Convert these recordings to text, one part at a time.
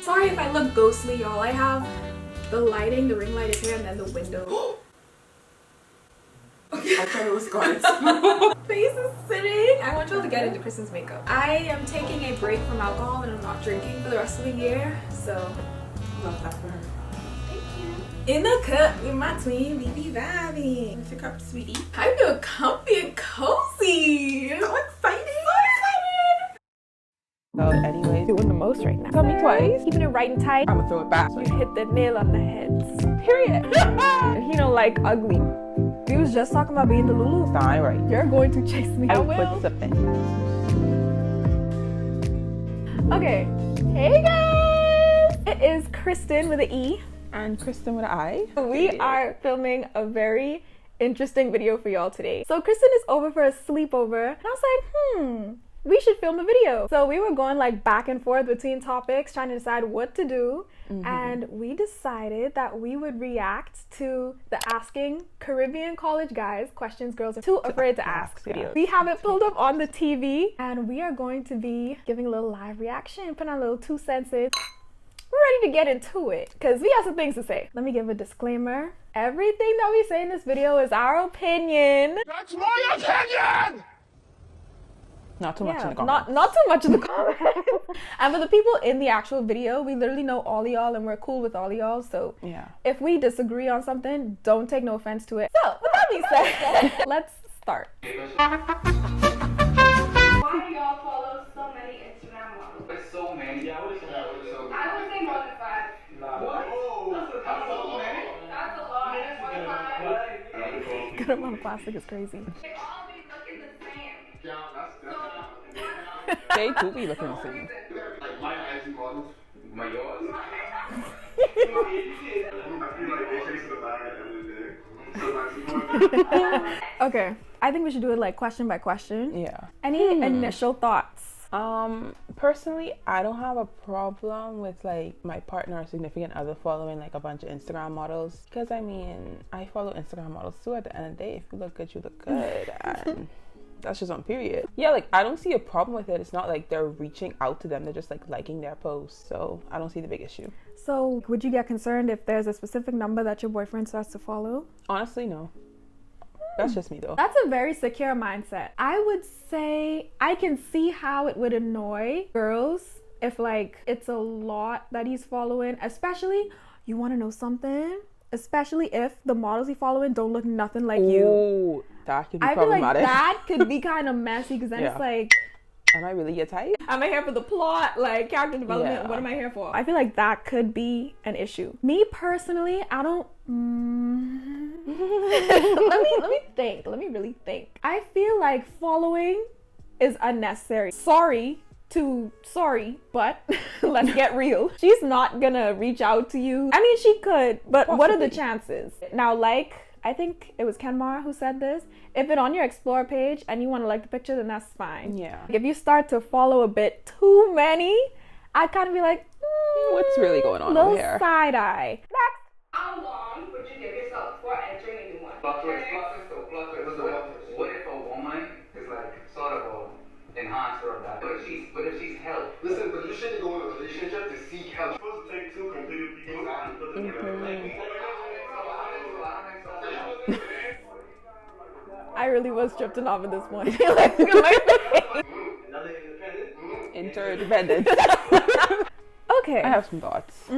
Sorry if I look ghostly, y'all. I have the lighting, the ring light is here, and then the window. I thought it was cards. Face is sitting. I want y'all to get into Kristen's makeup. I am taking a break from alcohol and I'm not drinking for the rest of the year, so Love that for her. thank you. In the cup with my twin, BB vibing. What's your cup, sweetie? I feel comfy and cozy. So excited. So anyways, Doing the most right now. tell me twice. Keeping it right and tight. I'ma throw it back. You hit the nail on the head. Period. You know, like ugly. We was just talking about being the Lulu. Fine, right. You're going to chase me. I will. What's up then? Okay. Hey guys! It is Kristen with an E. And Kristen with an I. We are filming a very interesting video for y'all today. So Kristen is over for a sleepover. And I was like, we should film a video. So we were going like back and forth between topics, trying to decide what to do. And we decided that we would react to the Asking Caribbean College Guys Questions Girls Are Too Afraid to Ask video. We have it pulled up on the TV and we are going to be giving a little live reaction, putting our little 2 cents in. We're ready to get into it because we have some things to say. Let me give a disclaimer. Everything that we say in this video is our opinion. That's my opinion! Not too much in the Yeah, comments. not too much in the comments. And for the people in the actual video, we literally know all of y'all and we're cool with all of y'all. So Yeah. if we disagree on something, don't take no offense to it. So with that being said, let's start. Why do y'all follow so many Instagram models? There's so many. Yeah, I would say so. I would say more than 5. What? Oh, that's so many. That's a lot. More than 5. Good amount of plastic is crazy. They all be looking the same. Yeah, that's They do be looking the same. like my IG models, my yours. I feel like they chasing the bag at the end of the day. So like, Okay, I think we should do it like question by question. Yeah. Any initial thoughts? Personally, I don't have a problem with like my partner or significant other following like a bunch of Instagram models, because I mean, I follow Instagram models too. At the end of the day, if you look good, you look good, and that's just on period. Yeah, like I don't see a problem with it. It's not like they're reaching out to them, they're just like liking their posts, so I don't see the big issue. So would you get concerned if there's a specific number that your boyfriend starts to follow? Honestly, no. That's just me though. That's a very secure mindset. I would say I can see how it would annoy girls if like it's a lot that he's following, especially, you want to know something? Especially if the models he's following don't look nothing like you. Ooh, that could be I feel like problematic. that could be kind of messy because then Yeah. it's like, Am I really your type? am I here for the plot, like character development? Yeah. What am I here for? I feel like that could be an issue. Me personally, I don't. let me think. Let me really think. I feel like following is unnecessary. Sorry, but let's get real. She's not gonna reach out to you. I mean, she could, but what are the chances? Now, like, I think it was Kenmar who said this. If it's on your explore page and you want to like the picture, then that's fine. Yeah. If you start to follow a bit too many, I'd kind of be like, What's really going on little over here? side eye. How long would you give yourself before entering a new one? plot twist though, plot twist. What if a woman is like sort of a enhancer of that? What if she's help? Listen, but you shouldn't go in a relationship to seek help. You're supposed to take two completed people and put them together. I really was drifting off at this point. Another independent. Interdependent. Okay. I have some thoughts.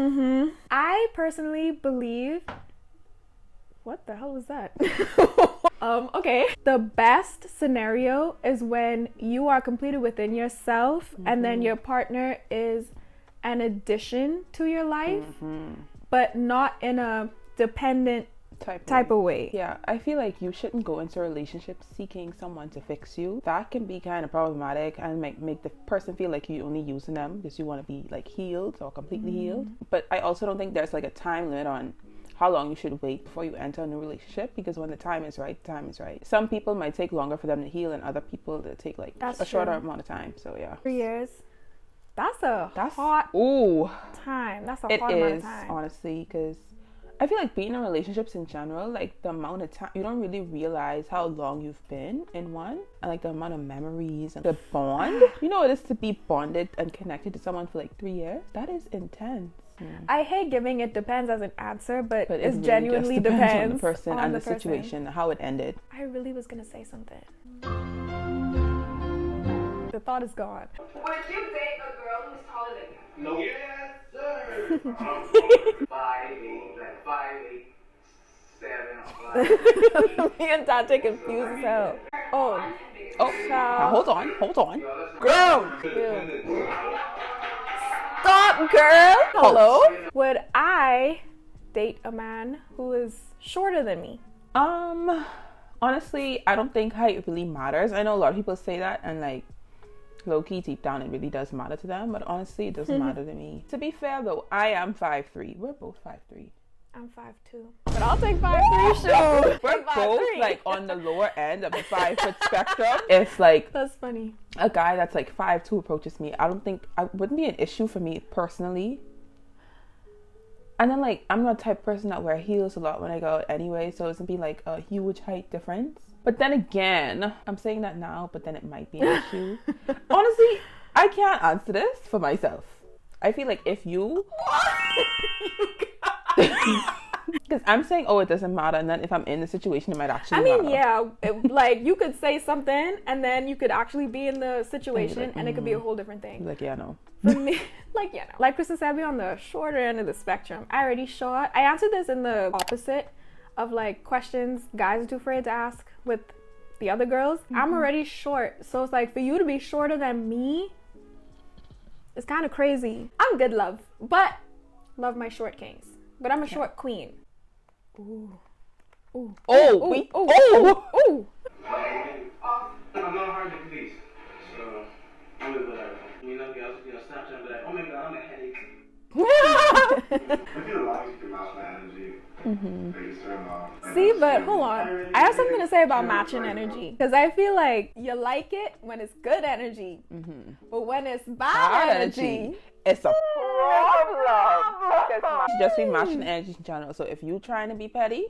I personally believe. What the hell was that? Okay. The best scenario is when you are completed within yourself and then your partner is an addition to your life, but not in a dependent type of way. Yeah, I feel like you shouldn't go into a relationship seeking someone to fix you. That can be kind of problematic and make the person feel like you're only using them because you want to be like healed or completely healed. But I also don't think there's like a time limit on how long you should wait before you enter a new relationship, because when the time is right, the time is right. Some people might take longer for them to heal, and other people that take like That's a shorter true. amount of time. So yeah, 3 years. That's a hot ooh, time. That's a it hot amount of is time. honestly, because I feel like being in relationships in general, like the amount of time, you don't really realize how long you've been in one, and like the amount of memories and the bond. You know what it is to be bonded and connected to someone for like 3 years? That is intense. I hate giving it depends as an answer, but it really genuinely just depends on the person on and the person. situation, how it ended. I really was gonna say something. The thought is gone. Would you date a girl who's taller than you? No. Yes, sir. 5'8", like 5'8", 7". Me and Dante confused as hell. Oh, Now child. hold on. Stop, girl. Hello. Would I date a man who is shorter than me? Honestly, I don't think height really matters. I know a lot of people say that, and like low-key deep down it really does matter to them, but honestly it doesn't matter to me. To be fair though, I am 5'3". We're both 5'3". I'm 5'2", but I'll take 5'3". Sure. We're both like on the lower end of the 5-foot spectrum. If like That's funny. a guy that's like 5'2" approaches me, I don't think it wouldn't be an issue for me personally. And then like I'm not the type of person that wear heels a lot when I go out anyway, so it's gonna be like a huge height difference. But then again, I'm saying that now, but then it might be an issue. Honestly, I can't answer this for myself. I feel like if you because I'm saying, oh, it doesn't matter, and then if I'm in the situation, it might actually matter. Yeah, like you could say something and then you could actually be in the situation and it could be a whole different thing. Like, yeah, no. For me, like Kristen said, be on the shorter end of the spectrum. I already short. I answered this in the opposite of like questions guys are too afraid to ask with the other girls. I'm already short, so it's like for you to be shorter than me, it's kind of crazy. I'm good, love, but love my short kings. But I'm a short queen. Ooh. Ooh. Oh, Ooh. I'm not hard to please, so I'm with whatever. You know, girls, Snapchat, be like, oh my god, I'm a headache. I feel like you can match my energy. Based on, See, but hold on. I have something to say about matching energy. Because I feel like you like it when it's good energy. But when it's bad energy, it's a problem. Just be matching energy in general. So if you trying to be petty,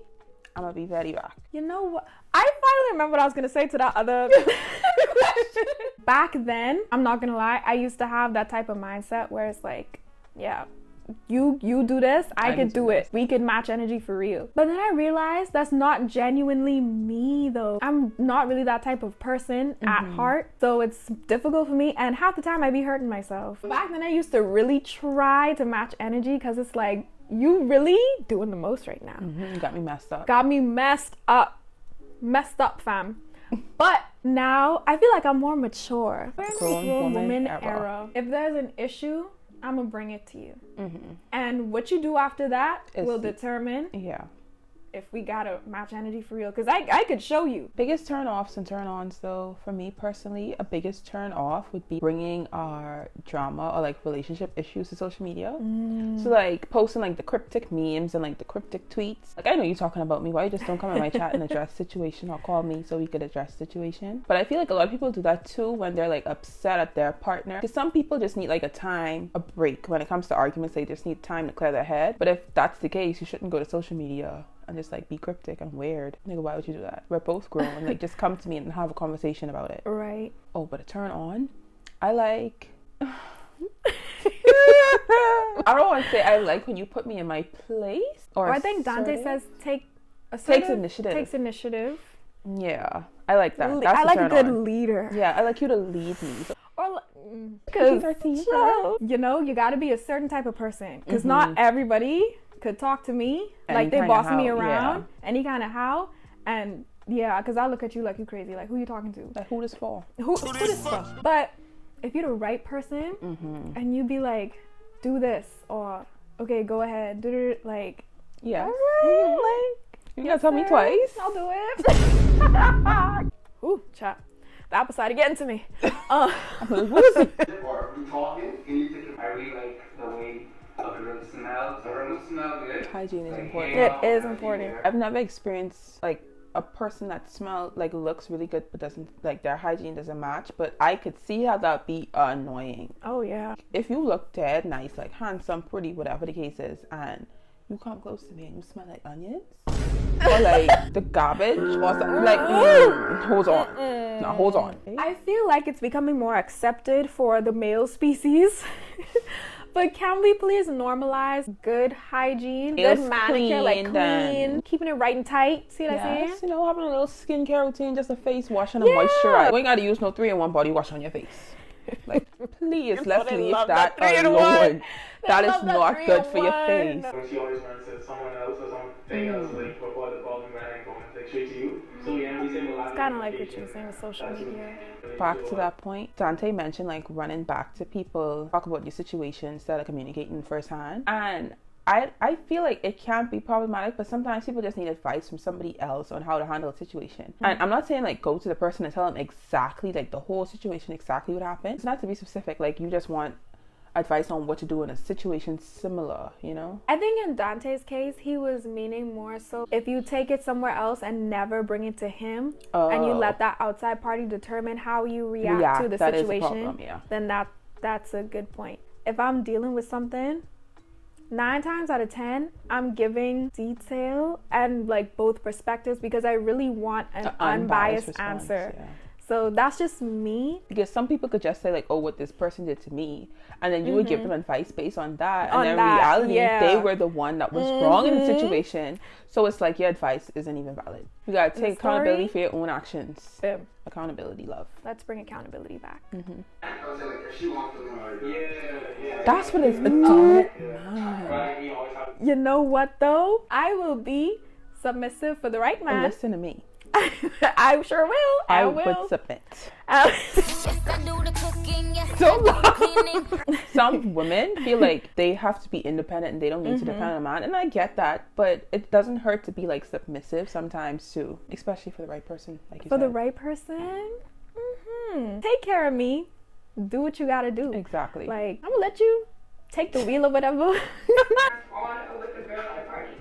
I'm gonna be petty back. you know what? I finally remember what I was going to say to that other question. Back then, I'm not going to lie, I used to have that type of mindset where it's like, yeah, you do this, I could do it. We could match energy for real. But then I realized that's not genuinely me though. I'm not really that type of person at heart. So it's difficult for me, and half the time I be hurting myself. Back then I used to really try to match energy because it's like, you really doing the most right now. You got me messed up. Got me messed up, fam. But now I feel like I'm more mature. We're in the Grown grown woman woman era. era. If there's an issue, I'm gonna bring it to you. And what you do after that will determine Yeah. if we gotta match energy for real. Because I could show you. Biggest turn offs and turn ons though, for me personally, a biggest turn off would be bringing our drama or like relationship issues to social media. So like posting like the cryptic memes and like the cryptic tweets. Like, I know you're talking about me, why you just don't come in my chat and address situation or call me so we could address situation. But I feel like a lot of people do that too when they're like upset at their partner. Because some people just need like a break when it comes to arguments. They just need time to clear their head. But if that's the case, you shouldn't go to social media and just like be cryptic and weird. Nigga, why would you do that? We're both grown. Like, just come to me and have a conversation about it. Right. Oh, but a turn on, I like I don't want to say I like when you put me in my place, Or I think Dante says takes takes initiative. Yeah, I like that. That's I like a turn good on. leader. Yeah, I like you to lead me. Or Cookies because are tea. you know, you got to be a certain type of person. Because not everybody could talk to me like Any they kinda bossing me how, around any kind of how. And yeah, because I look at you like you crazy. Like, who you talking to? Like, who this for? Who this for? But if you're the right person and you be like, do this, or okay, go ahead, do it, like, Yeah. all right, like, You gotta tell me twice. I'll do it. Ooh, chat. The apple cider getting to me. Or we talking, and you think I really like the way a girl smells. A girl smell good. Hygiene is Like, important. It is important. I've never experienced like a person that smells like looks really good but doesn't, like, their hygiene doesn't match, but I could see how that'd be annoying. Oh yeah. If you look dead nice, like handsome, pretty, whatever the case is, and you come close to me and you smell like onions, or like the garbage, or something. Like, hold on. No, hold on. I feel like it's becoming more accepted for the male species. But can we please normalize good hygiene, Nails good manicure, like cleaned clean, and- keeping it right and tight? See what I'm saying? Yes, you know, having a little skincare routine, just a face wash and a moisturizer. You ain't gotta use no 3-in-1 body wash on your face. Like, please, let's leave that alone. That is not good for your face. When she always runs to someone else or something else, like before the problem ran going like straight to you. So yeah, we say a lot. Kind of like what you were saying with social media. Back to that point, Dante mentioned like running back to people, talk about your situation instead of communicating firsthand. And I feel like it can be problematic, but sometimes people just need advice from somebody else on how to handle a situation. And I'm not saying like go to the person and tell them exactly like the whole situation, exactly what happened. It's not to be specific, like you just want advice on what to do in a situation similar, you know? I think in Dante's case, he was meaning more so if you take it somewhere else and never bring it to him, and you let that outside party determine how you react to the that is a situation, problem, yeah. then that's a good point. If I'm dealing with something, 9 times out of 10, I'm giving detail and like both perspectives because I really want an unbiased response, answer. yeah. So that's just me. Because some people could just say like, oh, what this person did to me, and then you would give them advice based on that, and On then that, reality yeah. they were the one that was wrong in the situation. So it's like your advice isn't even valid. You gotta take accountability for your own actions. Boom. Accountability, love. Let's bring accountability back. I was saying, like, if she wants to, Yeah. That's what it's a dominant. Right, we always have. You know what though? I will be submissive for the right man. Listen to me. I sure will. I will. would submit. Some women feel like they have to be independent and they don't need to depend on a man, and I get that, but it doesn't hurt to be like submissive sometimes too, especially for the right person, like you For said. the right person, take care of me. Do what you gotta do. Exactly. Like, I'm gonna let you take the wheel or whatever. On or with a girl at a party.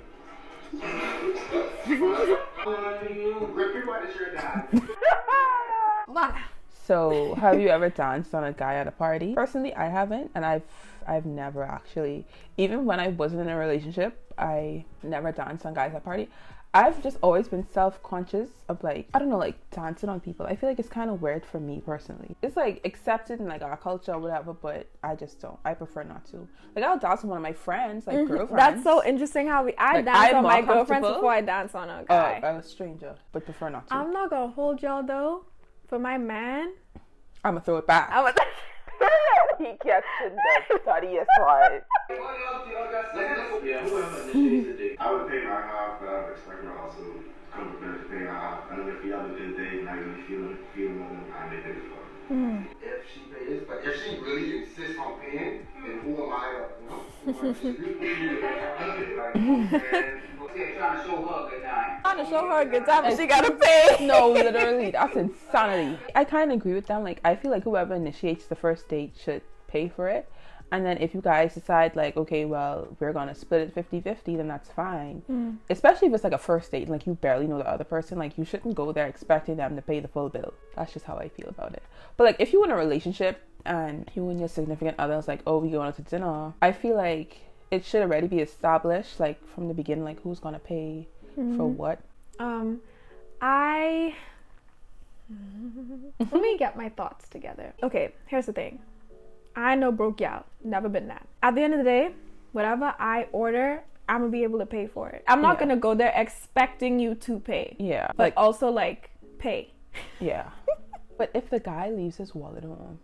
So, have you ever danced on a guy at a party? Personally, I haven't, and I've never actually. Even when I wasn't in a relationship, I never danced on guys at a party. I've just always been self-conscious of like, I don't know, like dancing on people. I feel like it's kind of weird for me personally. It's like accepted in like our culture or whatever, but I just don't. I prefer not to. Like I'll dance with one of my friends, like girlfriends. That's so interesting how I Like, dance I'm on more my girlfriends comfortable. before I dance on a guy. A stranger, but prefer not to. I'm not gonna hold y'all though. For my man, I'm gonna throw it back. I'm gonna He catching the studiest part. Yeah, whoever initiates the date. I would pay my half, but I would expect her also to come prepared to pay her half. And then if y'all do the date, now you're feeling them, I may pay the fuck. If she pays, but if she really insists on paying, then who am I to, you know? Trying to show her a good time. trying to show her a good time, but she gotta pay. No, literally, that's insanity. I kind of agree with them. Like, I feel like whoever initiates the first date should pay for it. And then if you guys decide like, okay, well, we're gonna split it 50-50, then that's fine. Especially if it's like a first date, like you barely know the other person, like you shouldn't go there expecting them to pay the full bill. That's just how I feel about it. But like if you're in a relationship and you and your significant other is like, oh, we going out to dinner, I feel like it should already be established like from the beginning, like who's gonna pay for what. Let me get my thoughts together. Okay, here's the thing. I know broke y'all. Never been that. At the end of the day, whatever I order, I'm gonna be able to pay for it. I'm not gonna go there expecting you to pay. Yeah. But also like pay. Yeah. But if the guy leaves his wallet home,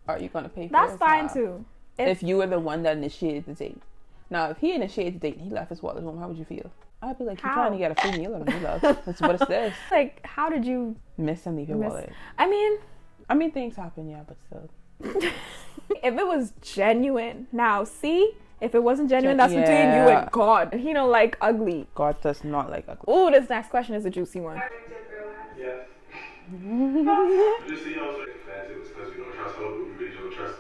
are you gonna pay for That's his fine half? too. If you were the one that initiated the date. Now, if he initiated the date and he left his wallet home, how would you feel? I'd be like, you're How? trying to get a free meal out of me, love. That's what is this? Like, how did you Miss and leave your miss? wallet. I mean, Things happen, yeah, but still. if it was genuine. Now, see? If it wasn't genuine, that's between you and God. And he don't like ugly. God does not like ugly. Ooh, this next question is a juicy one. Yes. Just see how it's fancy because we don't trust her, but we really don't trust.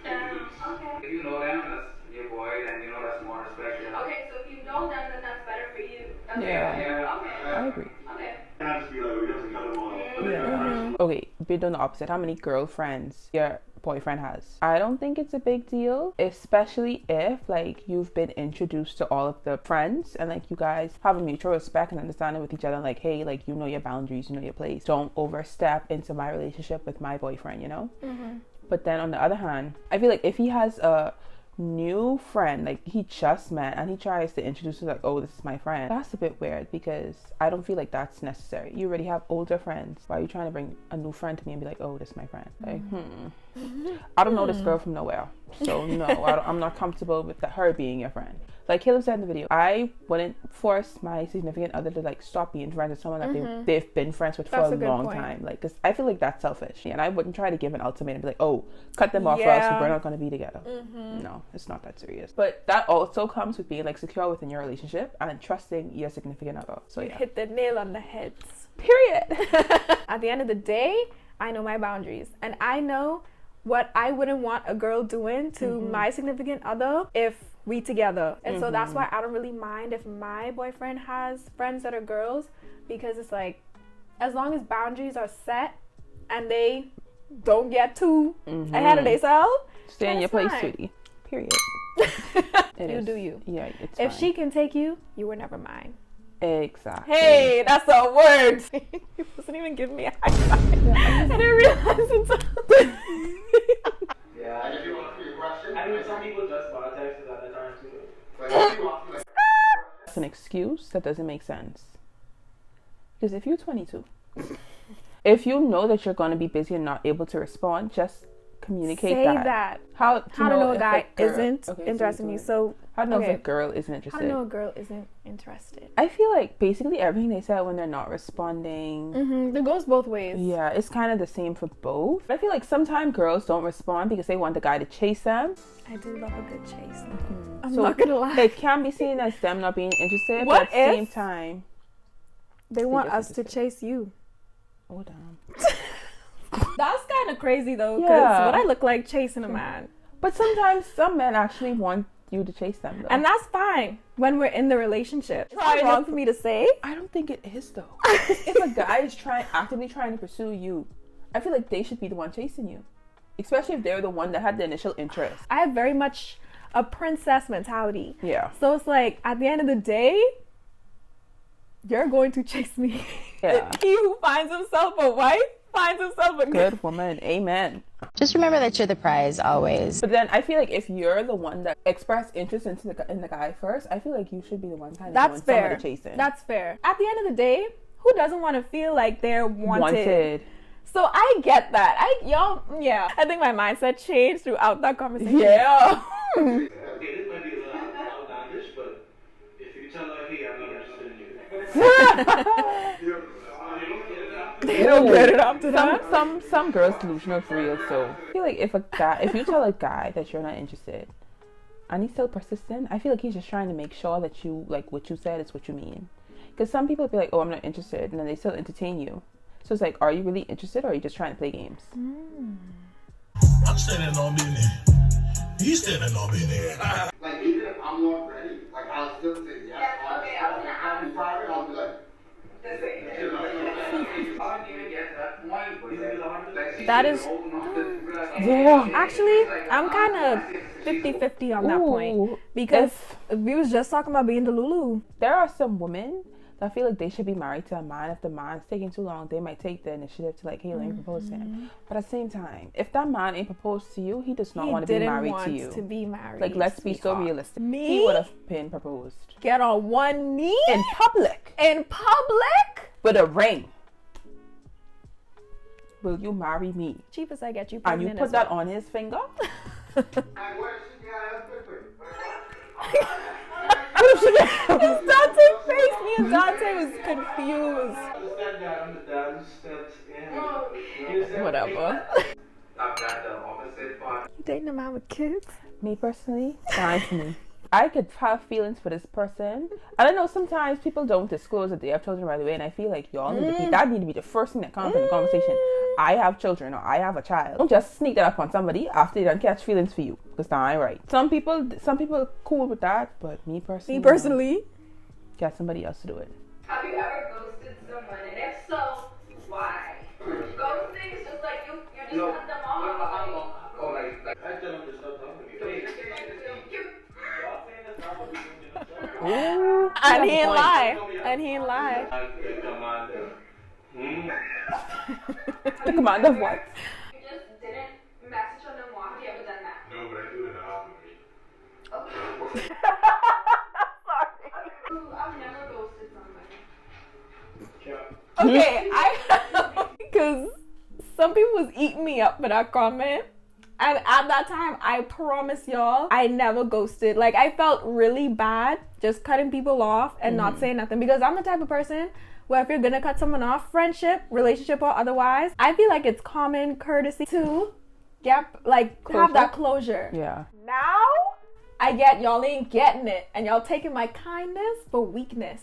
Okay. If you know them, that's your boy, then you know that's more respect. Okay, so if you know them, then that's better for you. That's Yeah. better. Okay. I agree. Okay. And I just be like, we have to cut them off. Okay, be doing the opposite. How many girlfriends your boyfriend has. I don't think it's a big deal, especially if like you've been introduced to all of the friends and like you guys have a mutual respect and understanding with each other, like, hey, like, you know your boundaries, you know your place, don't overstep into my relationship with my boyfriend, you know. But then on the other hand, I feel like if he has a new friend, like he just met, and he tries to introduce her like, oh, this is my friend, that's a bit weird, because I don't feel like that's necessary. You already have older friends. Why are you trying to bring a new friend to me and be like, oh, this is my friend? Like, I don't know this girl from nowhere, so no, I'm not comfortable with her being your friend. Like Caleb said in the video, I wouldn't force my significant other to like stop being friends with someone that they've been friends with for a long time. Like, because I feel like that's selfish, and I wouldn't try to give an ultimatum and be like, oh, cut them off or else we're not going to be together. No, it's not that serious. But that also comes with being like secure within your relationship and trusting your significant other. So yeah, hit the nail on the head. Period. At the end of the day, I know my boundaries, and I know what I wouldn't want a girl doing to my significant other if we together. And so that's why I don't really mind if my boyfriend has friends that are girls, because it's like, as long as boundaries are set and they don't get too ahead of themselves, stay in your place, sweetie. Period. You do you. Yeah, it's if fine. she can take you, you were never mine. Exactly. Hey, that's a word. He wasn't even giving me a high five. I didn't realize until Yeah, I just want to ask you a question. I mean, some people just buy taxes at the time too. But if you ask me, like, That's an excuse that doesn't make sense. Because if you're 22, if you know that you're going to be busy and not able to respond, just communicate say that. that. How to know a guy girl isn't interested in you. So how to know if a girl isn't interested? How to know a girl isn't interested? I feel like basically everything they said when they're not responding. It goes both ways. Yeah, it's kind of the same for both. I feel like sometimes girls don't respond because they want the guy to chase them. I do love a good chase. I'm So not gonna lie. it can be seen as them not being interested, What but at the if same time, they want us to chase you? oh damn. That's kind of crazy though, because Yeah. what I look like chasing a man. But sometimes some men actually want you to chase them, though. And that's fine when we're in the relationship. It's not Try wrong to- for me to say. I don't think it is though. If a guy is actively trying to pursue you, I feel like they should be the one chasing you, especially if they're the one that had the initial interest. I have very much a princess mentality. Yeah. So it's like, at the end of the day, you're going to chase me. Yeah. He who finds himself a wife finds himself a Good woman. Amen. Just remember that you're the prize always. But then I feel like if you're the one that expressed interest in the guy first, I feel like you should be the one kind of That's doing some fair. of the chasing. That's fair. At the end of the day, who doesn't want to feel like they're wanted? So I get that. I think my mindset changed throughout that conversation. Yeah. Okay, this might be a little outlandish, but if you tell her, hey, I'm not interested in you. They don't get it after that. Some girls delusional for real. So I feel like if you tell a guy that you're not interested, and he's still persistent, I feel like he's just trying to make sure that you like what you said is what you mean. Because some people be like, oh, I'm not interested, and then they still entertain you. So it's like, are you really interested, or are you just trying to play games? I'm standing on business. He's standing on business. like, even if I'm not ready, like, I'll still say yes. Okay, I was gonna I'll be private, I'll be like, That is... Yeah. Actually, I'm kind of 50-50 on that point. Because we was just talking about being Delulu. There are some women that feel like they should be married to a man. If the man's taking too long, they might take the initiative to like, hey, let me propose to him. But at the same time, if that man ain't proposed to you, he does not want to be married to you. To be married. Like, let's be so realistic. Me? He would have been proposed Get on one knee in public in public. with a ring. Will you marry me? Cheapest I get you And pregnant. you put that on his finger? and what if she got a quick? It's Dante's face. Me and Dante was confused. I'm the stepdad, I'm the dad who stepped in. Whatever. I've got the opposite part. You dating a man with kids? Me personally, fine for me. I could have feelings for this person. I don't know, sometimes people don't disclose that they have children right away, and I feel like y'all need to be, that need to be the first thing that comes up in the conversation. I have children, or I have a child. Don't just sneak that up on somebody after they don't catch feelings for you, because that ain't right. Some people are cool with that, but me personally, get somebody else to do it. Have you ever ghosted someone? And if so, why? Ghosting is just like you just cut them off. Ooh, And he that's a ain't point. lie. And he ain't lie. The command of what? You just didn't message on them. Have you ever done that? No, but I do it often. Okay. I've never ghosted somebody. Okay, I because some people was eating me up for that comment. And at that time, I promise y'all, I never ghosted. Like, I felt really bad just cutting people off and not saying nothing. Because I'm the type of person where if you're gonna cut someone off, friendship, relationship, or otherwise, I feel like it's common courtesy to have that closure. Yeah. Now, I get y'all ain't getting it. And y'all taking my kindness for weakness.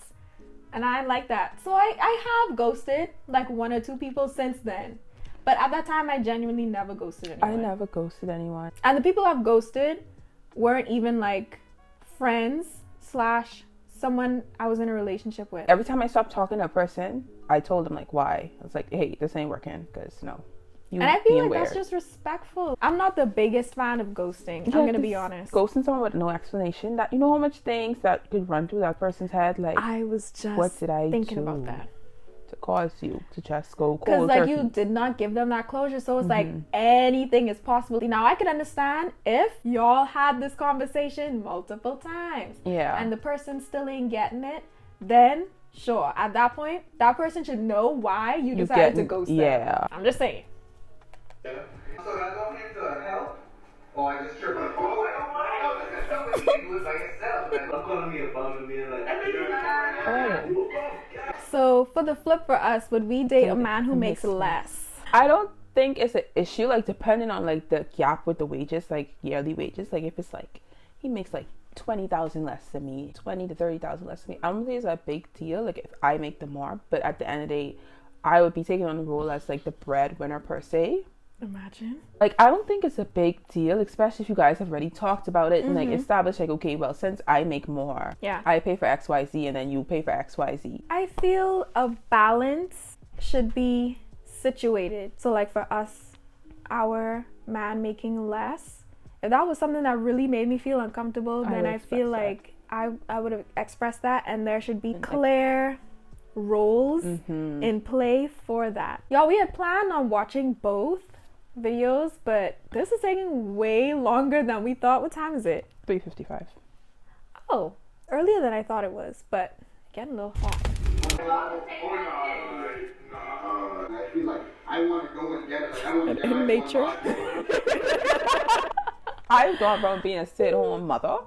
And I ain't like that. So I have ghosted like 1 or 2 people since then. But at that time, I genuinely never ghosted anyone. I never ghosted anyone. And the people I've ghosted weren't even like friends / someone I was in a relationship with. Every time I stopped talking to a person, I told them like why. I was like, hey, this ain't working because no. And I feel like that's just respectful. I'm not the biggest fan of ghosting. I'm gonna be honest. Ghosting someone with no explanation, that you know how much things that could run through that person's head. Like, I was just what did I thinking do about that. to cause you to just go cold Because like turkey? you did not give them that closure, so it's like anything is possible. Now I could understand if y'all had this conversation multiple times, and the person still ain't getting it, then sure, at that point, that person should know why you decided to ghost them. Yeah. I'm just saying. So do I go into help? Or I just trip on the phone? Oh, this is something you can do it by yourself. I'm calling me a bum and being like, So for the flip for us, would we date a man who makes less? I don't think it's an issue, like depending on like the gap with the wages, like yearly wages. Like if it's like he makes like 20,000 less than me, 20 to 30,000 less than me, I don't think it's a big deal. Like if I make the more, but at the end of the day, I would be taking on the role as like the breadwinner per se. Imagine. Like I don't think it's a big deal, especially if you guys have already talked about it and like established like, okay, well, since I make more, I pay for XYZ and then you pay for XYZ. I feel a balance should be situated. So like for us, our man making less, if that was something that really made me feel uncomfortable, then I feel like I would have expressed that, and there should be clear roles in play for that. Y'all, we had planned on watching both videos, but this is taking way longer than we thought. What time is it? 3:55. Oh, earlier than I thought it was, but getting a little hot. I feel like I want to go and get it. Like, I want to get In nature. I've gone from being a sit-home mother,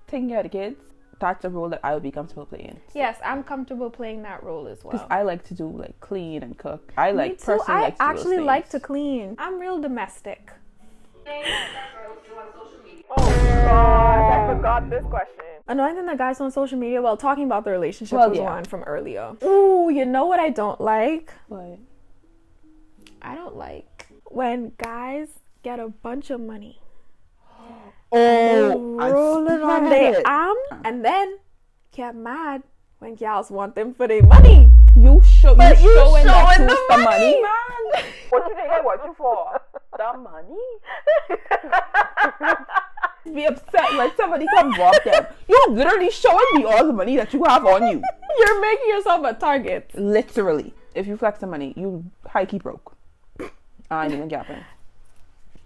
taking care of the kids. That's a role that I would be comfortable playing. Yes, I'm comfortable playing that role as well. Because I like to do like clean and cook. I like personally I like to do those actually things. like to clean. I'm real domestic. Oh gosh, I forgot this question. Annoying thing that guys on social media, well, talking about the relationship was one from earlier. Ooh, you know what I don't like? What? I don't like when guys get a bunch of money. Oh, roll it on their arm and then get mad when gals want them for their money. You showing that showing you the the money, man. What do you think I want you for? The money? Be upset when somebody come rob them. You're literally showing me all the money that you have on you. You're making yourself a target. Literally. If you flex the money, you high-key broke. I ain't even gapping.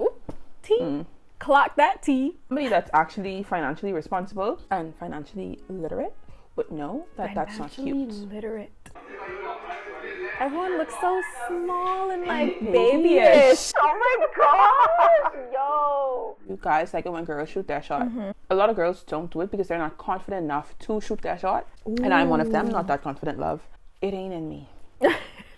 Ooh, T. Clock that T. Somebody that's actually financially responsible and financially literate would know that that's not cute. Literate. Everyone looks so small and like babyish. babyish. Oh my gosh, yo. You guys like it when girls shoot their shot. A lot of girls don't do it because they're not confident enough to shoot their shot. Ooh. And I'm one of them, not that confident, love. It ain't in me.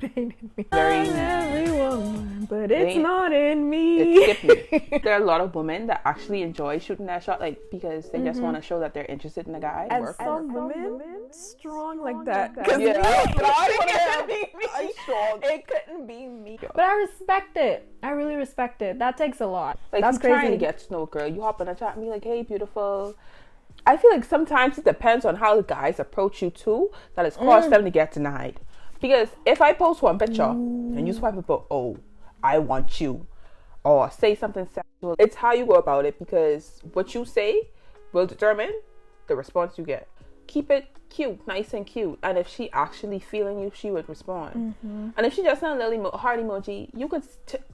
It ain't in me. Very everyone, but it's not in me. It skipped me. There are a lot of women that actually enjoy shooting their shot, like because they just want to show that they're interested in the guy. And some women strong like that. It couldn't be me. But I respect it. I really respect it. That takes a lot. Like, that's crazy. Trying to get to know a girl, you hop on a chat and be like, "Hey, beautiful." I feel like sometimes it depends on how the guys approach you too that has caused them to get denied. Because if I post one picture and you swipe up, oh, I want you, or say something sexual, it's how you go about it, because what you say will determine the response you get. Keep it cute, nice and cute. And if she actually feeling you, she would respond. And if she just sent a little heart emoji, you could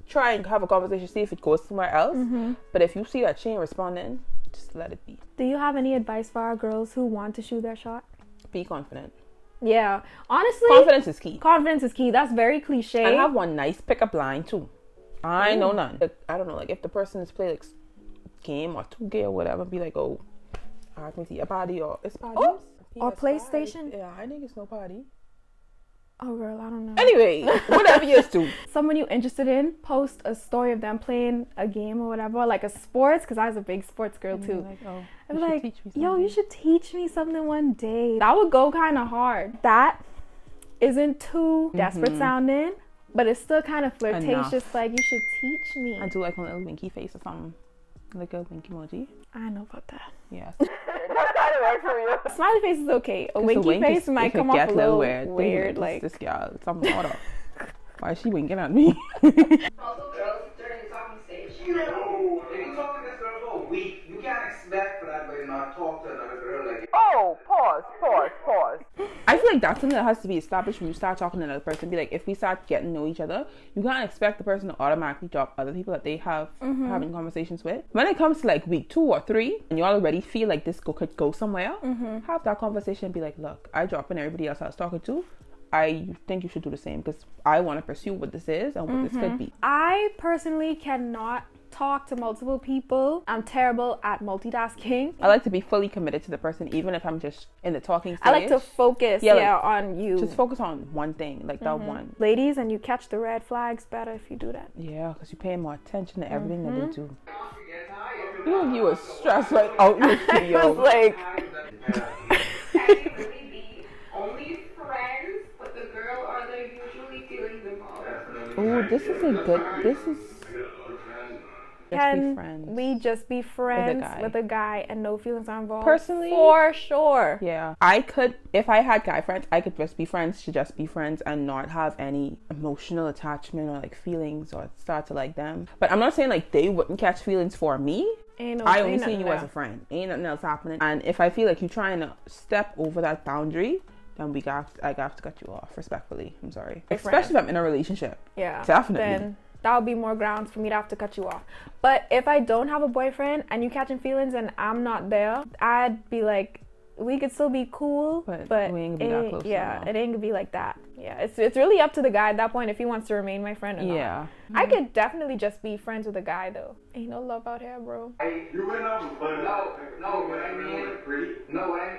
try and have a conversation, see if it goes somewhere else. But if you see that she ain't responding, just let it be. Do you have any advice for our girls who want to shoot their shot? Be confident. Yeah, honestly, Confidence is key. Confidence is key. That's very cliche. And have one nice pickup line too. I know none. I don't know, like if the person is play like game or 2K or whatever, be like, oh, ask me to your party or it's party. Or PlayStation. Yeah, I think it's no party. Oh girl, I don't know. Anyway, whatever you do. Someone you interested in, post a story of them playing a game or whatever, like a sports, because I was a big sports girl too. Like, oh, I'd be like, yo, you should teach me something one day. That would go kind of hard. That isn't too desperate sounding, but it's still kind of flirtatious. Enough. Like, you should teach me. I do like a little winky face or something. Like a winky emoji. I know about that. Yeah. Smiley face is okay. A winky wink face might come off a little weird. Like, this girl, something odd. Why is she winking at me? Also, girls during the talking stage. No, if you talk to this girl for a week, you can't expect for that boy to not talk to another girl like. Oh, pause. I feel like that's something that has to be established when you start talking to another person. Be like, if we start getting to know each other, you can't expect the person to automatically drop other people that they have having conversations with. When it comes to like week 2 or 3, and you already feel like this could go somewhere, have that conversation and be like, look, I dropping everybody else I was talking to. I think you should do the same because I want to pursue what this is and what this could be. I personally cannot talk to multiple people. I'm terrible at multitasking. I like to be fully committed to the person, even if I'm just in the talking stage. I like to focus, on you. Just focus on one thing, like that one. Ladies, and you catch the red flags better if you do that. Yeah, because you're paying more attention to everything that they do. You were stressed right out in the video. I was like... Can you really be only friends with the girl, or are they usually feelings involved? Oh, this is Can we just be friends with a guy and no feelings are involved? Personally, for sure. Yeah, I could, if I had guy friends, I could just be friends to just be friends and not have any emotional attachment or like feelings or start to like them. But I'm not saying like they wouldn't catch feelings for me. I only see you as a friend. Ain't nothing else happening. And if I feel like you're trying to step over that boundary, then I have to cut you off respectfully. I'm sorry. Especially if I'm in a relationship. Yeah. Definitely. Then that would be more grounds for me to have to cut you off. But if I don't have a boyfriend and you catching feelings and I'm not there, I'd be like, we could still be cool, but we ain't gonna be that close. Yeah, it ain't gonna be like that. Yeah, it's really up to the guy at that point if he wants to remain my friend or not. Yeah. I could definitely just be friends with a guy though. Ain't no love out here, bro. You went up, but no, what I mean,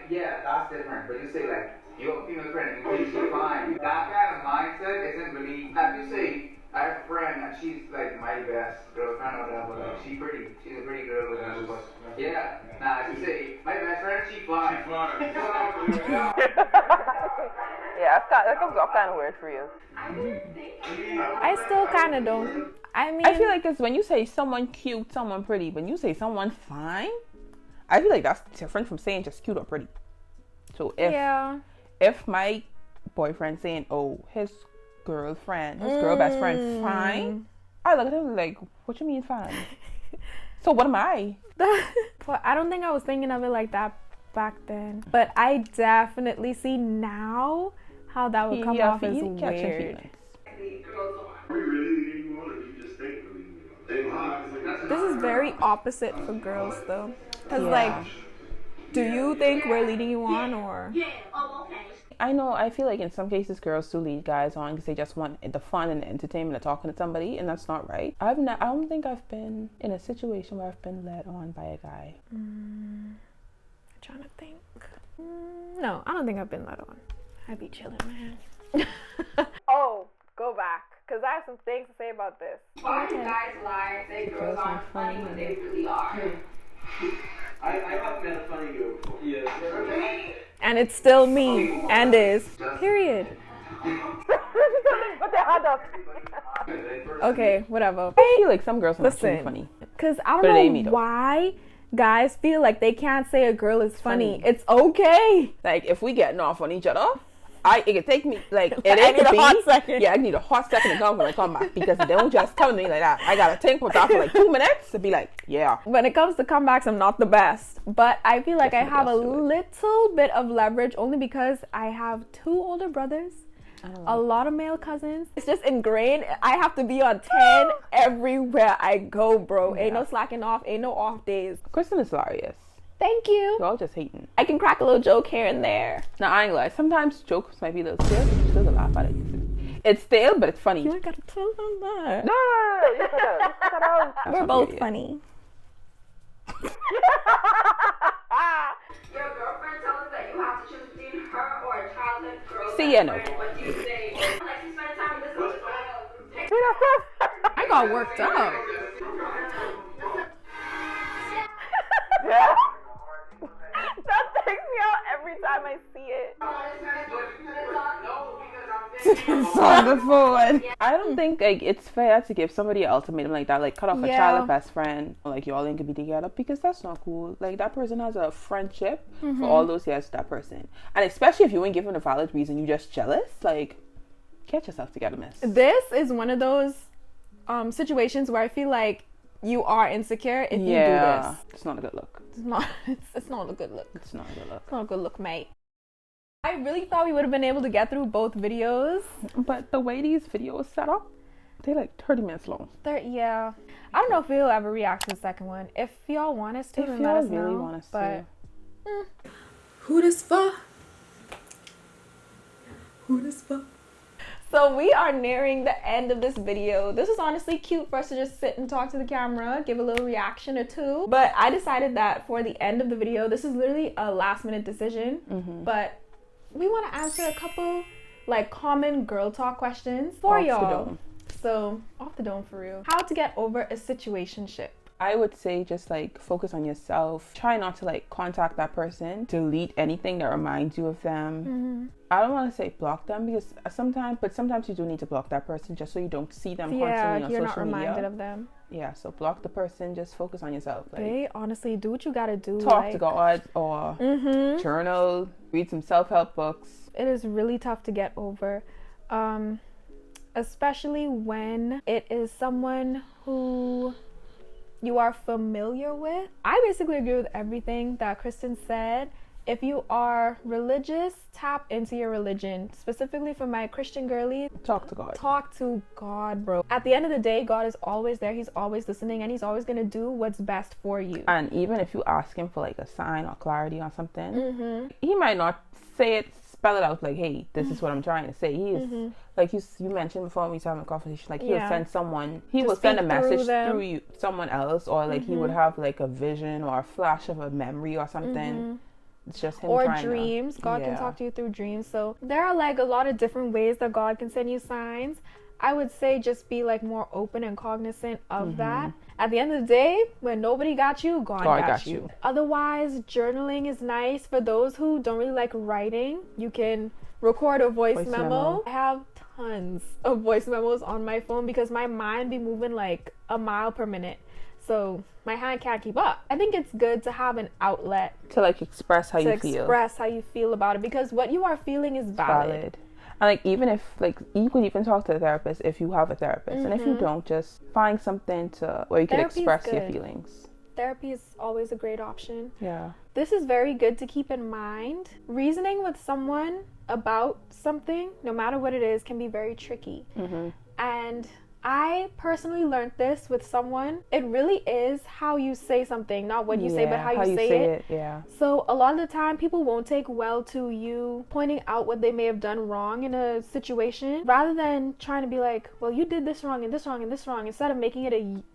yeah, that's different. But you say like, you have a female friend and you think she's fine. That kind of mindset isn't really, if you say, I have a friend and she's like my best girlfriend or whatever, like she's a pretty girl or whatever, but yeah, if you say, my best friend, she's fine. Yeah, that comes off kind of weird for you. I still kind of don't. I mean, I feel like it's when you say someone cute, someone pretty, when you say someone fine, I feel like that's different from saying just cute or pretty. So if my boyfriend saying, oh, his girl best friend fine, I look at him like, what you mean fine? So what am I? But I don't think I was thinking of it like that back then. But I definitely see now how that would come off as weird. This is very opposite for girls though. Because like, do you think we're leading you on or? I feel like in some cases girls do lead guys on because they just want the fun and the entertainment of talking to somebody, and that's not right. I don't think I've been in a situation where I've been led on by a guy. I'm trying to think. No, I don't think I've been led on. I'd be chilling, man. Oh, go back. Because I have some things to say about this. Why do guys lie and say girls aren't funny when they really are? I haven't met a funny girl before. Yeah. And it's still me, and is. Period. Okay, whatever. I feel like some girls are actually funny. Because I don't know why guys feel like they can't say a girl is funny. It's okay. Like, if we getting off on each other, It could take me like it I ain't need a be, hot second. Yeah, I need a hot second to come when I come back because they don't just come to me like that. I gotta think with that for like 2 minutes to be like, yeah. When it comes to comebacks, I'm not the best, but I feel like I have a Somebody else do little bit of leverage only because I have 2 older brothers, a lot of male cousins. It's just ingrained. I have to be on 10 everywhere I go, bro. Ain't no slacking off, ain't no off days. Kristen is hilarious. Thank you. Y'all just hating. I can crack a little joke here and there. Now I ain't gonna lie. Sometimes jokes might be a little stale, but you still laugh at it. It's stale, but it's funny. You ain't gotta tell them that. No, you cut out. We're both funny. Your girlfriend tells us that you have to choose between her or a childhood girlfriend. See, yeah, no. What do you say? Like, you spend time with this other child. I got worked up. Yeah. That takes me out every time I see it. It's on the phone. I don't think like it's fair to give somebody an ultimatum like that, like cut off a childhood best friend, or, like y'all ain't gonna be together, because that's not cool. Like that person has a friendship for all those years with that person, and especially if you ain't given a valid reason, you just jealous. Like, get yourself together, miss. This is one of those situations where I feel like you are insecure if you do this. It's not a good look. It's not. It's not a good look. It's not a good look. It's not a good look, mate. I really thought we would have been able to get through both videos. But the way these videos set up, they're like 30 minutes long. Yeah. I don't know if we'll ever react to the second one. If y'all want us to, If then y'all let us really know. want us but to. Who this for? Who this for? So we are nearing the end of this video. This is honestly cute for us to just sit and talk to the camera, give a little reaction or two. But I decided that for the end of the video, this is literally a last minute decision. But we want to answer a couple like common girl talk questions for y'all. So off the dome for real. How to get over a situationship. I would say just like focus on yourself. Try not to like contact that person. Delete anything that reminds you of them. I don't want to say block them because sometimes you do need to block that person just so you don't see them constantly on social media. You're not reminded of them. Yeah, so block the person. Just focus on yourself. Like, they honestly do what you gotta do. Talk to God or journal. Read some self-help books. It is really tough to get over. Especially when it is someone who you are familiar with. I basically agree with everything that Kristen said. If you are religious, tap into your religion. Specifically for my Christian girlies, talk to God. Talk to God, bro. At the end of the day, God is always there. He's always listening, and he's always gonna do what's best for you. And even if you ask him for like a sign or clarity on something, he might not say it, spell it out like, hey, this is what I'm trying to say. He is like you mentioned before when we were having a conversation, like he'll send someone, he will send a message through you, someone else, or like he would have like a vision or a flash of a memory or something. It's just him or dreams. God can talk to you through dreams. So there are like a lot of different ways that God can send you signs. I would say just be like more open and cognizant of that. At the end of the day, when nobody got you, God got you. Otherwise, journaling is nice. For those who don't really like writing, you can record a voice memo. I have tons of voice memos on my phone because my mind be moving like a mile per minute. So my hand can't keep up. I think it's good to have an outlet to like express how you feel. Express how you feel about it, because what you are feeling is valid. And like even if like you could even talk to a therapist if you have a therapist, and if you don't, just find something to where you can express your feelings. Therapy is always a great option. Yeah. This is very good to keep in mind. Reasoning with someone about something, no matter what it is, can be very tricky. And I personally learned this with someone. It really is how you say something, not what you say, but how you say it. Yeah. So a lot of the time, people won't take well to you pointing out what they may have done wrong in a situation, rather than trying to be like, well, you did this wrong and this wrong and this wrong. Instead of making it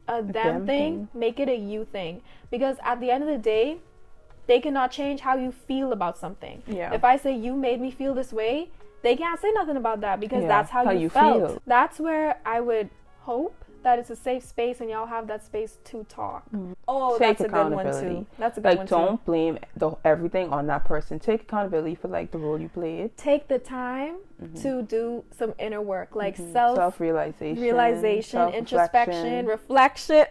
a them thing, make it a you thing. Because at the end of the day, they cannot change how you feel about something. Yeah. If I say you made me feel this way, they can't say nothing about that because that's how you felt. Feel. That's where I would hope that it's a safe space and y'all have that space to talk. Oh, take that's a good one too. That's a good one too. Like, don't blame everything on that person. Take accountability for like the role you played. Take the time to do some inner work, like self-realization, self-realization, introspection, reflection.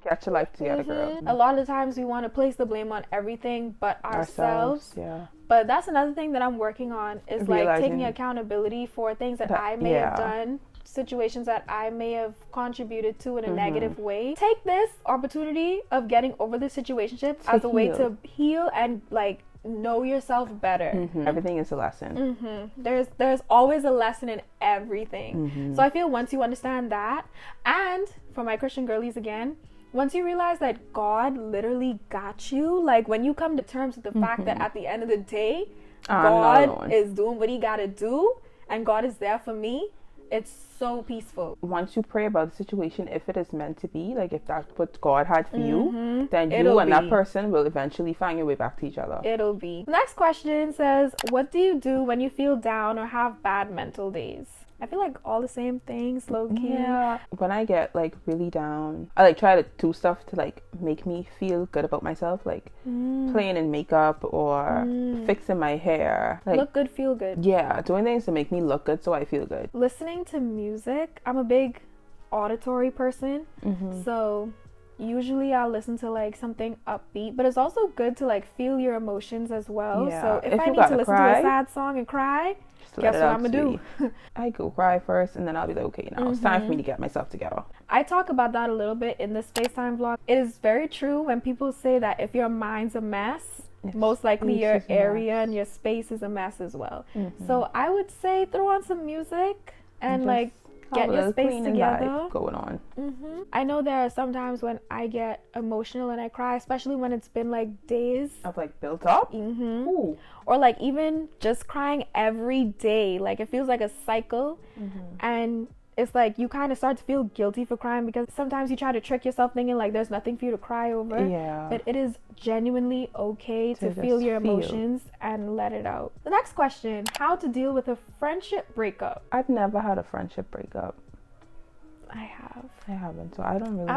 Get your life together, girl. A lot of times we want to place the blame on everything but ourselves. Yeah. But that's another thing that I'm working on is like Realizing taking accountability for things that I may have done, situations that I may have contributed to in a negative way. Take this opportunity of getting over the situationship as a way to heal and like know yourself better. Everything is a lesson. There's always a lesson in everything. So I feel once you understand that, and for my Christian girlies again, once you realize that God literally got you, like when you come to terms with the fact that at the end of the day, God is doing what he gotta do and God is there for me, it's so peaceful. Once you pray about the situation, if it is meant to be, like if that's what God had for you, then you and that person will eventually find your way back to each other. It'll be. The next question says, what do you do when you feel down or have bad mental days? I feel like all the same things, low key. Yeah. When I get like really down, I like try to do stuff to like make me feel good about myself, like playing in makeup or fixing my hair. Like, look good, feel good. Yeah, doing things to make me look good so I feel good. Listening to music. I'm a big auditory person, so usually I'll listen to like something upbeat, but it's also good to like feel your emotions as well. Yeah. So if I need to listen to a sad song and cry, guess what I'm gonna do? I go cry first and then I'll be like, okay, now it's time for me to get myself together. I talk about that a little bit in this FaceTime vlog. It is very true when people say that if your mind's a mess, most likely your area and your space is a mess as well. So I would say throw on some music and like get your space together. Going on. I know there are some times when I get emotional and I cry, especially when it's been like days of like built up. Or like even just crying every day. Like it feels like a cycle, and it's like you kind of start to feel guilty for crying because sometimes you try to trick yourself thinking like there's nothing for you to cry over. But it is genuinely okay to feel your emotions and let it out. The next question, how to deal with a friendship breakup. I've never had a friendship breakup. I have. I haven't, so I don't really know.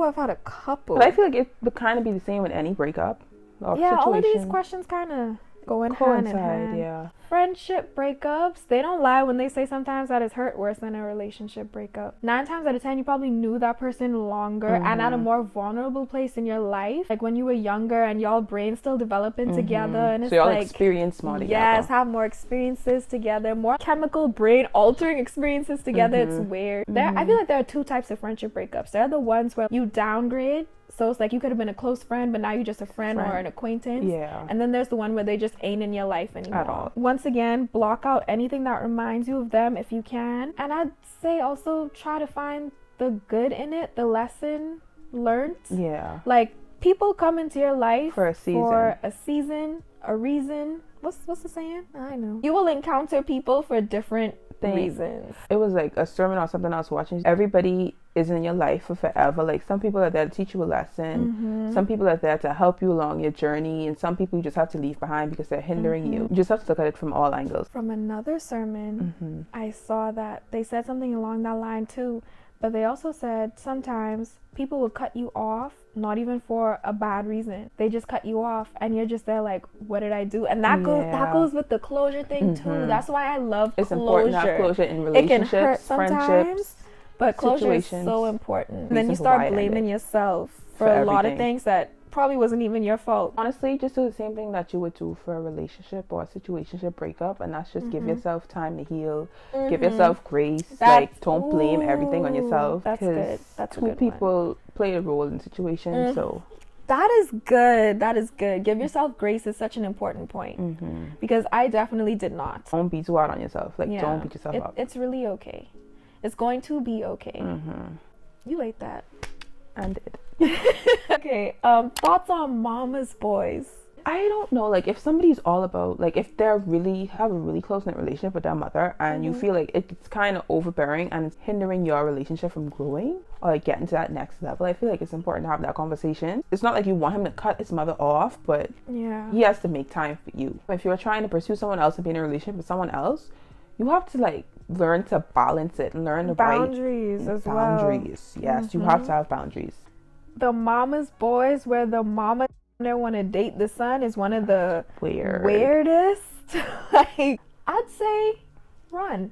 I've had a couple. But I feel like it would kind of be the same with any breakup or situation. All of these questions kind of go hand in hand. Friendship breakups, they don't lie when they say sometimes that it's hurt worse than a relationship breakup. 9 times out of 10, you probably knew that person longer and at a more vulnerable place in your life. Like when you were younger and y'all brains still developing together, and it's so y'all like experience more together. Yes, have more experiences together, more chemical brain altering experiences together. It's weird. I feel like there are 2 types of friendship breakups. There are the ones where you downgrade. So it's like you could have been a close friend, but now you're just a friend or an acquaintance. And then there's the one where they just ain't in your life anymore. At all. Once again, block out anything that reminds you of them if you can. And I'd say also try to find the good in it, the lesson learned. Like people come into your life for a season, a reason. What's the saying? I know. You will encounter people for different reasons. It was like a sermon or something I was watching. Everybody isn't in your life for forever. Like some people are there to teach you a lesson. Some people are there to help you along your journey, and some people you just have to leave behind because they're hindering you. You just have to look at it from all angles. From another sermon, I saw that they said something along that line too, but they also said sometimes people will cut you off, not even for a bad reason. They just cut you off and you're just there like, what did I do? And that goes with the closure thing too. That's why I love closure. It's important to have closure in relationships, it can hurt sometimes, friendships, but closure is so important. And then you start blaming yourself for a lot of things that probably wasn't even your fault. Honestly, just do the same thing that you would do for a relationship or a situationship breakup, and that's just give yourself time to heal, give yourself grace. Don't blame everything on yourself. That's good. That's a good one. 2 people play a role in situations, so that is good. That is good. Give yourself grace is such an important point, because I definitely did not. Don't be too hard on yourself. Like don't beat yourself up. It's really okay. It's going to be okay. You ate that. And did. Okay, thoughts on mama's boys. I don't know, like if somebody's all about, like if they're really have a really close-knit relationship with their mother and you feel like it's kind of overbearing and it's hindering your relationship from growing or like getting to that next level, I feel like it's important to have that conversation. It's not like you want him to cut his mother off, but he has to make time for you. If you're trying to pursue someone else and be in a relationship with someone else, you have to like learn to balance it and learn the boundaries as well. Yes, you have to have boundaries. The mama's boys where the mama don't want to date the son is one of the weirdest. Like, I'd say run.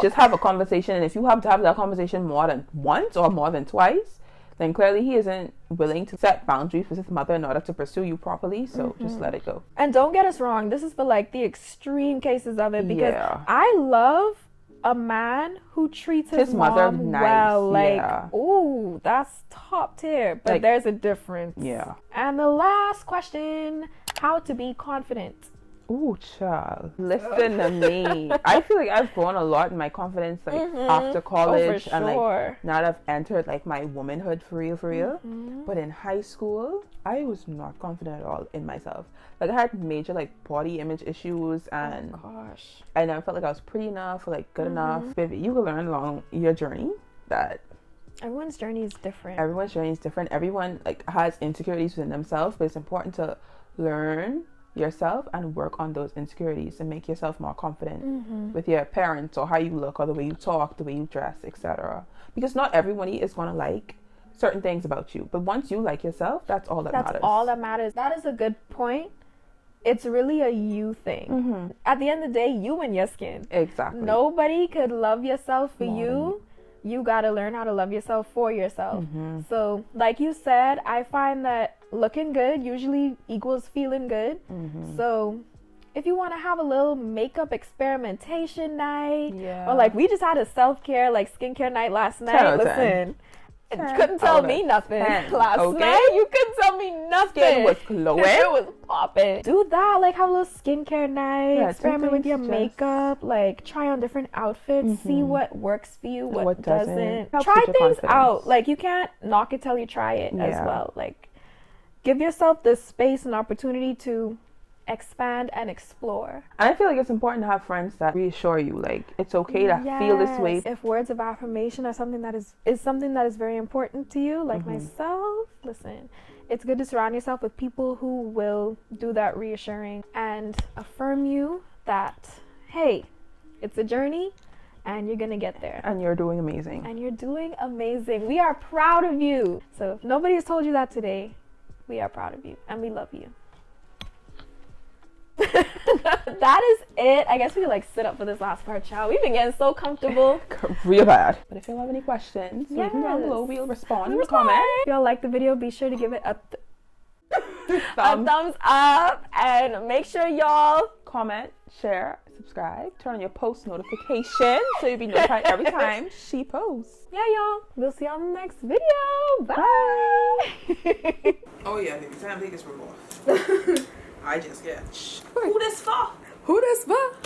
Just have a conversation, and if you have to have that conversation more than once or more than twice, then clearly he isn't willing to set boundaries with his mother in order to pursue you properly. So just let it go. And don't get us wrong, this is for like the extreme cases of it, because Yeah. I love a man who treats his mother mom nice. well. Like, Yeah. ooh, that's top tier. But Like, there's a difference. Yeah. And the last question, how to be confident. Ooh, child. Listen to me. I feel like I've grown a lot in my confidence, like after college, and like now that I've entered like my womanhood for real. But in high school, I was not confident at all in myself. Like I had major like body image issues, and I never felt like I was pretty enough or like good enough. Baby, you can learn along your journey that everyone's journey is different. Everyone like has insecurities within themselves, but it's important to learn yourself and work on those insecurities and make yourself more confident with your appearance or how you look or the way you talk, the way you dress, etc. Because not everybody is going to like certain things about you, but once you like yourself, that's all that matters. That's all that matters. That is a good point. It's really a you thing. At the end of the day, you and your skin. Exactly. Nobody could love yourself for you. You gotta learn how to love yourself for yourself. So like you said, I find that looking good usually equals feeling good. So if you want to have a little makeup experimentation night, or like we just had a self-care like skincare night last night. Listen, you couldn't tell me nothing last night. You couldn't tell me nothing. Skin was glowing. It was popping. Do that, like have a little skincare night, experiment with your makeup, like try on different outfits, see what works for you, what doesn't. Try things out. Like you can't knock it till you try it as well. Like give yourself the space and opportunity to expand and explore. And I feel like it's important to have friends that reassure you, like it's okay to feel this way. If words of affirmation are something that is something that is very important to you, like myself, listen, it's good to surround yourself with people who will do that reassuring and affirm you that, hey, it's a journey and you're gonna get there. And you're doing amazing. And you're doing amazing. We are proud of you. So if nobody has told you that today, we are proud of you and we love you. That is it. I guess we could like sit up for this last part, child. We've been getting so comfortable. Real bad. But if you have any questions, leave them down below. We'll respond in the comments. If y'all like the video, be sure to give it a thumbs up, and make sure y'all comment, share, subscribe, turn on your post notification so you'll be notified every time she posts. Yeah, y'all. We'll see y'all in the next video. Bye. Oh yeah, baby, time to take this room off. I just get. Who this for? Who this for?